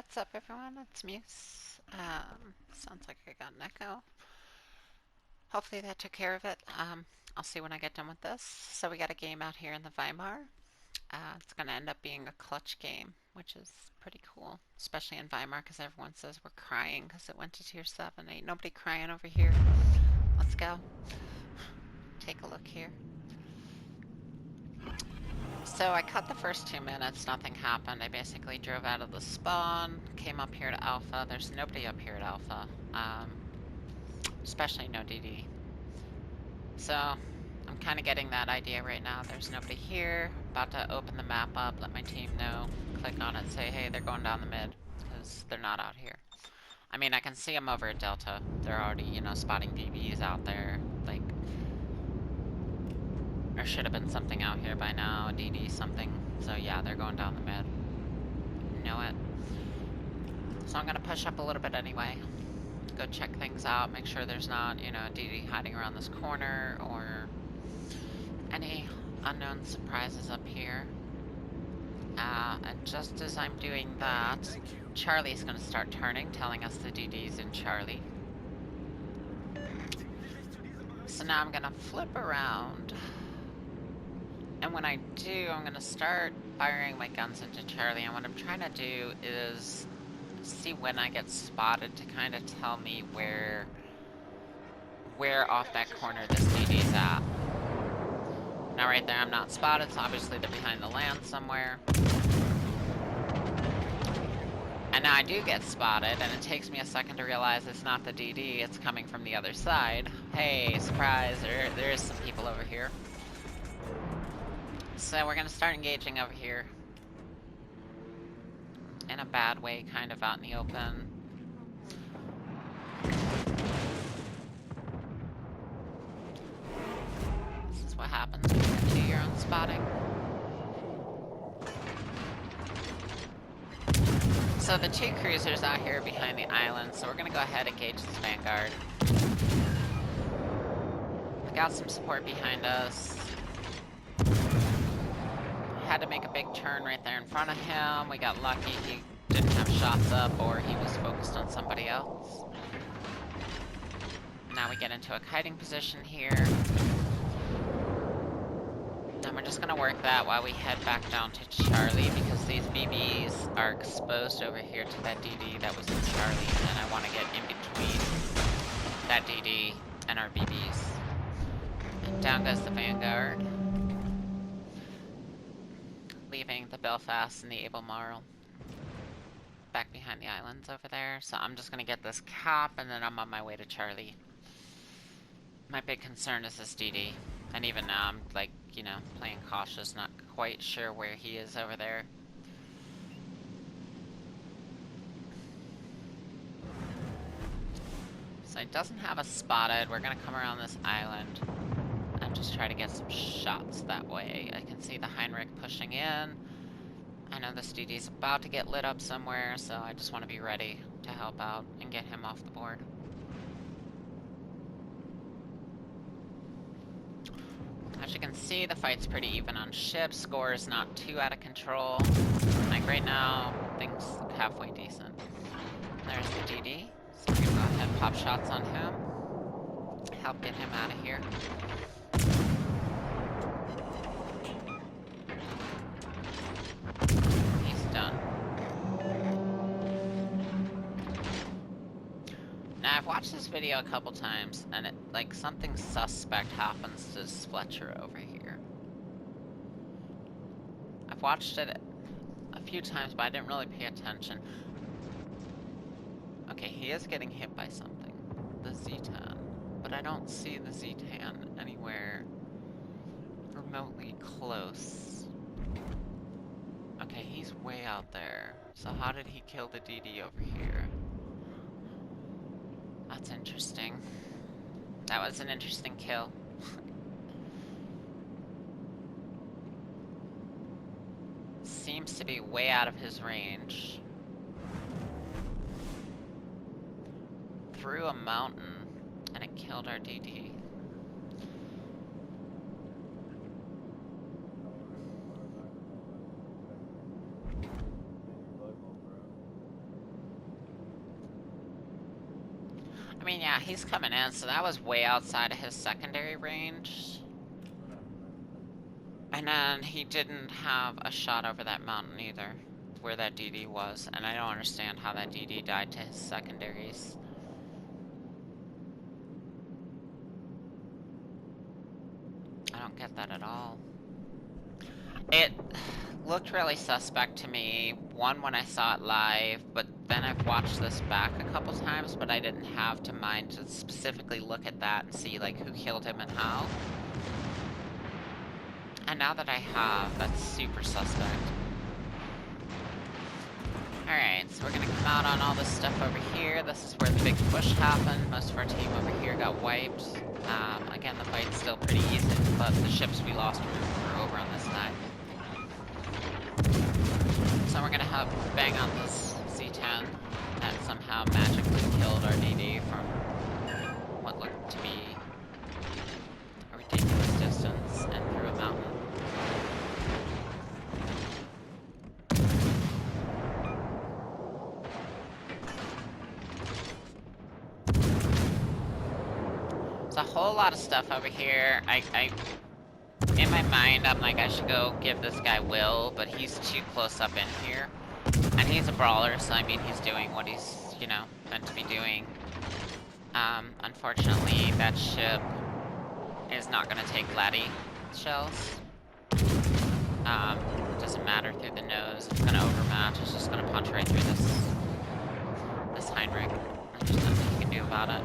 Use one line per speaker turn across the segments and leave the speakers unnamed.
What's up, everyone? It's Muse. Sounds like I got an echo. Hopefully that took care of it. I'll see when I get done with this. So we got a game out here in the Weimar. It's going to end up being a clutch game, which is pretty cool, especially in Weimar because everyone says we're crying because it went to tier 7. Ain't nobody crying over here. Let's go. Take a look here. So I cut the first 2 minutes, nothing happened. I basically drove out of the spawn, came up here to Alpha. There's nobody up here at Alpha, especially no DD. So I'm kind of getting that idea right now. There's nobody here. About to open the map up, let my team know, click on it, say, hey, they're going down the mid, because they're not out here. I mean, I can see them over at Delta. They're already, spotting DBs out there. Like, there should have been something out here by now, a DD something. So yeah, they're going down the mid. Know it. So I'm gonna push up a little bit anyway. Go check things out, make sure there's not, a DD hiding around this corner or any unknown surprises up here. And just as I'm doing that, Charlie's gonna start turning, telling us the DD's in Charlie. So now I'm gonna flip around. And when I do, I'm gonna start firing my guns into Charlie, and what I'm trying to do is see when I get spotted to kind of tell me where off that corner this DD's at. Now right there I'm not spotted, so obviously they're behind the land somewhere. And now I do get spotted, and it takes me a second to realize it's not the DD, it's coming from the other side. Hey, surprise, there is some people over here. So we're gonna start engaging over here. In a bad way, kind of out in the open. This is what happens when you do your own spotting. So the 2 cruisers out here behind the island, so we're gonna go ahead and engage this Vanguard. We got some support behind us. Had to make a big turn right there in front of him. We got lucky he didn't have shots up or he was focused on somebody else. Now we get into a kiting position here. And we're just gonna work that while we head back down to Charlie because these BBs are exposed over here to that DD that was in Charlie, and I want to get in between that DD and our BBs. And down goes the Vanguard, leaving the Belfast and the Albemarle back behind the islands over there. So I'm just gonna get this cap and then I'm on my way to Charlie. My big concern is this DD. And even now I'm like, playing cautious, not quite sure where he is over there. So he doesn't have us spotted. We're gonna come around this island and just try to get some shots that way. I can see the Heinrich pushing in. I know this DD's about to get lit up somewhere, so I just want to be ready to help out and get him off the board. As you can see, the fight's pretty even on ship. Score is not too out of control. Like right now, things look halfway decent. There's the DD. So we're gonna go ahead and pop shots on him. Help get him out of here. He's done. Now, I've watched this video a couple times, and something suspect happens to this Fletcher over here. I've watched it a few times, but I didn't really pay attention. Okay, he is getting hit by something. The Z10. But I don't see the Z10 anywhere remotely close. Okay, he's way out there. So how did he kill the DD over here? That's interesting. That was an interesting kill. Seems to be way out of his range. Through a mountain, and it killed our DD. I mean, yeah, he's coming in, so that was way outside of his secondary range. And then he didn't have a shot over that mountain either, where that DD was. And I don't understand how that DD died to his secondaries. I don't get that at all. It looked really suspect to me, one, when I saw it live, but then I've watched this back a couple times, but I didn't have to mind to specifically look at that and see, like, who killed him and how. And now that I have, that's super suspect. Alright, so we're gonna come out on all this stuff over here. This is where the big push happened. Most of our team over here got wiped. Again, the fight's still pretty easy, but the ships we lost were over on this side. So we're gonna have bang on this C-10 that somehow magically killed our DD from what looked to be a ridiculous distance and through a mountain. There's a whole lot of stuff over here. In my mind, I'm like, I should go give this guy Will, but he's too close up in here. And he's a brawler, so I mean, he's doing what he's, you know, meant to be doing. Unfortunately, that ship is not gonna take laddie shells. Doesn't matter through the nose. It's gonna overmatch. It's just gonna punch right through this Heinrich. There's nothing you can do about it.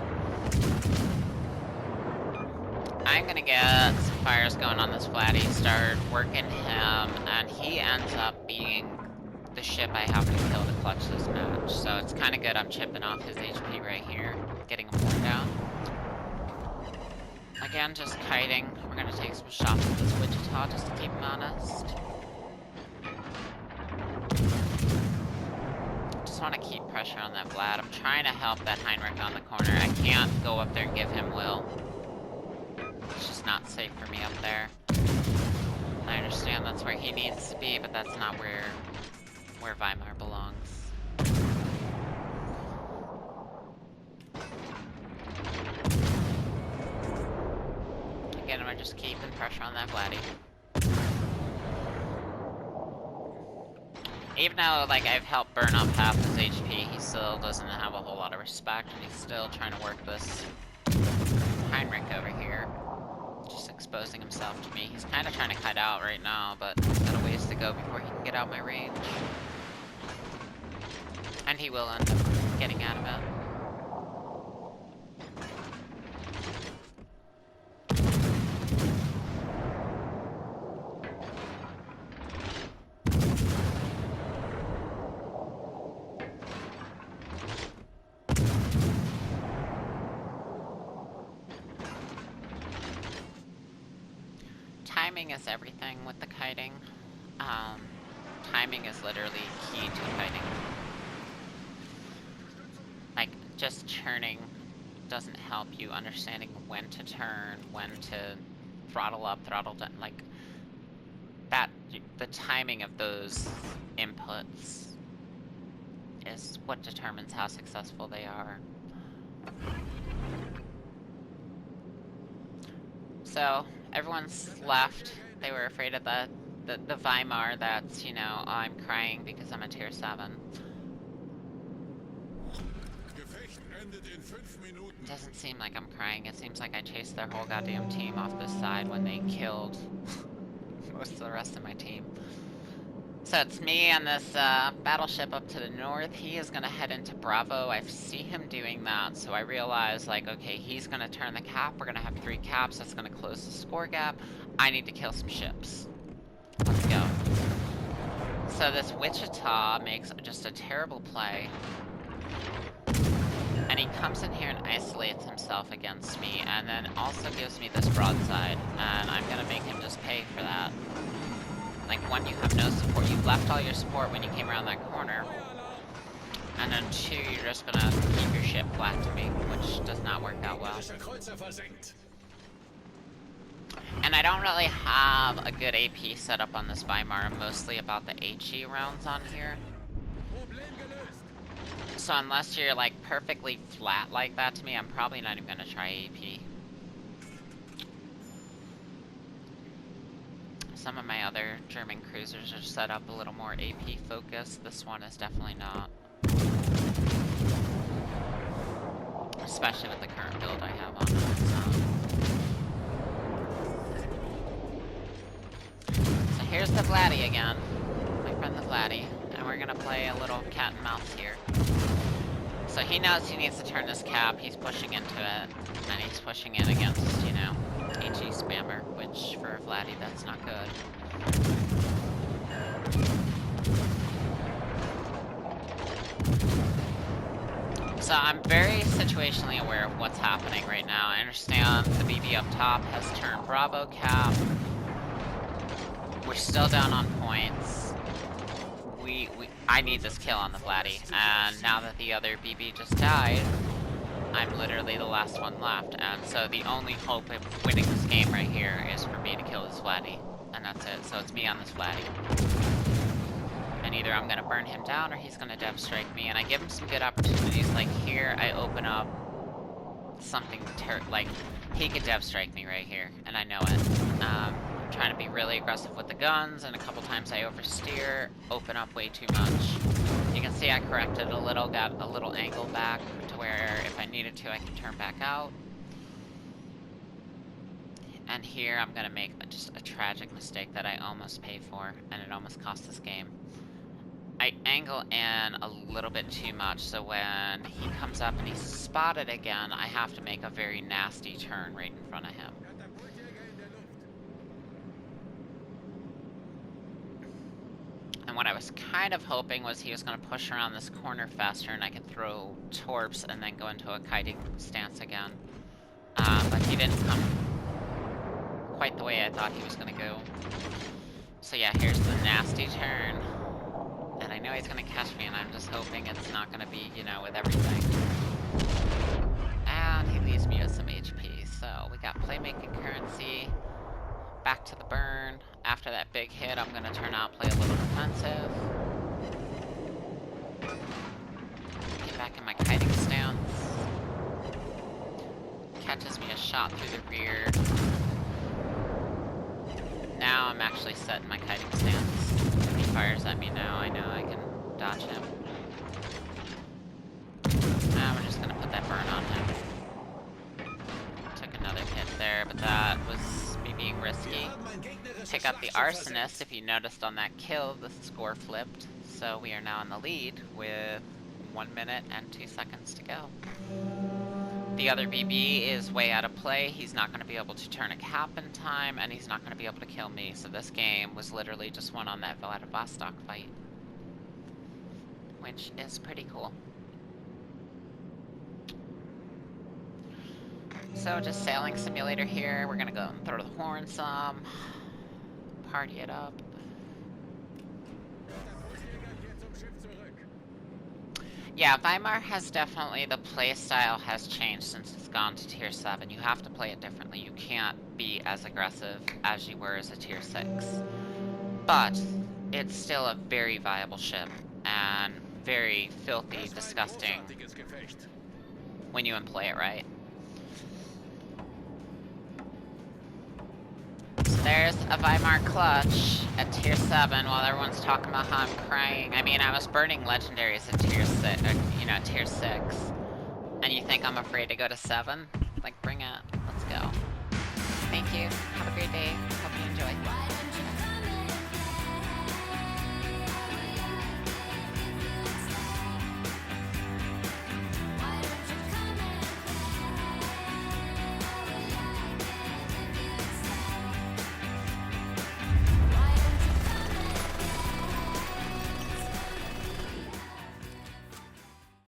I'm gonna get some fires going on this flatty, start working him, and he ends up being the ship I have to kill to clutch this match. So it's kind of good I'm chipping off his HP right here, getting him worn down. Again, just kiting. We're gonna take some shots at this Wichita just to keep him honest. Just want to keep pressure on that Vlad. I'm trying to help that Heinrich on the corner. I can't go up there and give him Will. It's just not safe for me up there. I understand that's where he needs to be, but that's not where Weimar belongs. Again, we're just keeping pressure on that Vladdy. Even though, like, I've helped burn off half his HP, he still doesn't have a whole lot of respect, and he's still trying to work this Heinrich over here. Just exposing himself to me. He's kind of trying to kite out right now, but he's got a ways to go before he can get out my range. And he will end up getting out of it. Timing is everything with the kiting. Timing is literally key to kiting. Like, just turning doesn't help you understanding when to turn, when to throttle up, throttle down, like, that, the timing of those inputs is what determines how successful they are. So, everyone's left. They were afraid of the Weimar that's, you know, I'm crying because I'm a tier 7. It doesn't seem like I'm crying. It seems like I chased their whole goddamn team off this side when they killed most of the rest of my team. So it's me and this battleship up to the north. He is gonna head into Bravo. I see him doing that, so I realize, like, okay, he's gonna turn the cap. We're gonna have 3 caps. That's gonna close the score gap. I need to kill some ships. Let's go. So this Wichita makes just a terrible play. And he comes in here and isolates himself against me, and then also gives me this broadside. And I'm gonna make him just pay for that. Like, 1, you have no support. You left all your support when you came around that corner. And then 2, you're just gonna keep your ship flat to me, which does not work out well. And I don't really have a good AP set up on this Weimar. I'm mostly about the HE rounds on here. So unless you're like perfectly flat like that to me, I'm probably not even gonna try AP. Some of my other German cruisers are set up a little more AP focused. This one is definitely not. Especially with the current build I have on it. So here's the Vladdy again. My friend the Vladdy. And we're gonna play a little cat and mouse here. So he knows he needs to turn this cap, he's pushing into it, and he's pushing it against, you know, HE spammer, which for a Vladdy, that's not good. So I'm very situationally aware of what's happening right now. I understand the BB up top has turned Bravo cap. We're still down on points. I need this kill on the Vladdy, and now that the other BB just died, I'm literally the last one left, and so the only hope of winning this game right here is for me to kill this Vladdy, and that's it. So it's me on this Vladdy. And either I'm gonna burn him down or he's gonna dev strike me, and I give him some good opportunities. Like here, I open up something like he could dev strike me right here, and I know it. I'm trying to be really aggressive with the guns, and a couple times I oversteer, open up way too much. You can see I corrected a little, got a little angle back to where if I needed to, I can turn back out. And here I'm gonna make just a tragic mistake that I almost paid for, and it almost cost this game. I angle in a little bit too much, so when he comes up and he's spotted again, I have to make a very nasty turn right in front of him. And what I was kind of hoping was he was going to push around this corner faster and I could throw torps and then go into a kiting stance again. But he didn't come quite the way I thought he was going to go. So yeah, here's the nasty turn. And I know he's going to catch me, and I'm just hoping it's not going to be, you know, with everything. And he leaves me with some HP. So we got playmaking currency. Back to the burn. After that big hit, I'm going to turn out, play a little defensive. Get back in my kiting stance. Catches me a shot through the rear. Now I'm actually set in my kiting stance. If he fires at me now, I know I can dodge him. Now we're just going to put that burn on him. Took another hit there, but that was me being risky. Pick up the Arsonist. If you noticed on that kill, the score flipped. So we are now in the lead with 1 minute and 2 seconds to go. The other BB is way out of play. He's not going to be able to turn a cap in time, and he's not going to be able to kill me. So this game was literally just won on that Vladivostok fight, which is pretty cool. So just sailing simulator here. We're going to go and throw the horn some, party it up. Yeah, Weimar has definitely, the play style has changed since it's gone to tier 7. You have to play it differently. You can't be as aggressive as you were as a tier 6. But it's still a very viable ship and very filthy, disgusting when you play it right. So there's a Weimar clutch at tier 7 while everyone's talking about how I'm crying. I mean, I was burning legendaries at tier 6, or, you know, tier 6. And you think I'm afraid to go to 7? Like, bring it. Let's go. Thank you. Have a